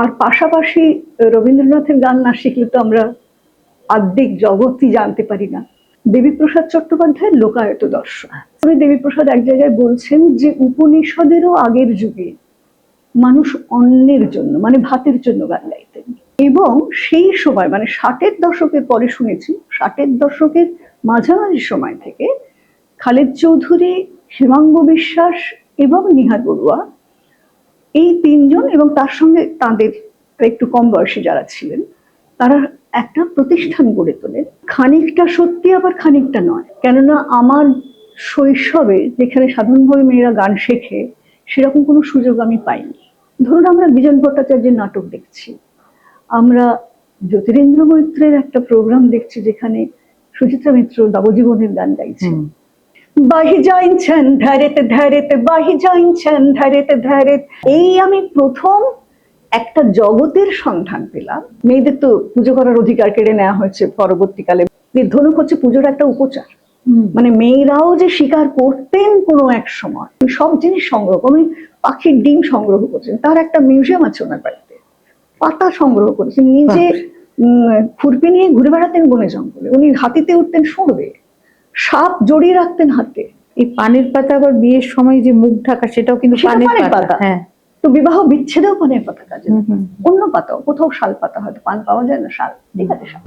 আর পাশাপাশি রবীন্দ্রনাথের গান না শিখলে তো আমরা আধ্যাত্মিক জগৎই জানতে পারি না। দেবীপ্রসাদ চট্টোপাধ্যায়ের লোকায়ত দর্শন। দেবীপ্রসাদ এক জায়গায় বলছেন যে উপনিষদেরও আগের যুগে মানুষ অন্যের জন্য মানে ভাতের জন্য গান গাইতেন, এবং সেই সময় মানে 60-এর দশকের পরে শুনেছি 60-এর দশকের মাঝামাঝি সময় থেকে খালেদ চৌধুরী, হেমাঙ্গ বিশ্বাস এবং নিহার বড়ুয়া এই তিনজন এবং তার সঙ্গে তাদের একটু কম বয়সী যারা ছিলেন তারা একটা প্রতিষ্ঠান গড়ে তোলেন। খানিকটা সত্যি আবার খানিকটা নয়, কেননা আমার শৈশবে যেখানে সাধারণভাবে মেয়েরা গান শেখে সেরকম কোনো সুযোগ আমি পাইনি। ধরুন আমরা বিজন ভট্টাচার্যের নাটক দেখছি, আমরা জ্যোতিরিন্দ্র মৈত্রের একটা প্রোগ্রাম দেখছি যেখানে সুচিত্রা মিত্র নবজীবনের গান গাইছেন, বাহি যাইছেন ধারেতে ধারেতে বাহি যাইছেন ধারেতে ধারেতে। এই আমি প্রথম একটা জগতের সন্ধান পেলাম। মেয়েদের তো পুজো করার অধিকার কেড়ে নেওয়া হয়েছে পরবর্তীকালে। ধনুক হচ্ছে পুজোর একটা উপচার, মানে মেয়েরাও যে শিকার করতেন কোনো এক সময়, সব জিনিস সংগ্রহ উনি পাখির ডিম সংগ্রহ করছেন, তার একটা মিউজিয়াম আছে ওনার বাড়িতে, পাতা সংগ্রহ করেছেন, নিজে খুরপি নিয়ে ঘুরে বেড়াতেন বনে জঙ্গলে, উনি হাতিতে উঠতেন সরবে, সাপ জড়িয়ে রাখতেন হাতে। এই পানের পাতা আবার বিয়ের সময় যে মুখ ঢাকা সেটাও কিন্তু পানের পাতা। হ্যাঁ, তো বিবাহ বিচ্ছেদেও পানের পাতা কাজে, অন্য পাতাও, কোথাও শাল পাতা, হয়তো পান পাওয়া যায় না, শাল, ঠিক আছে শাল।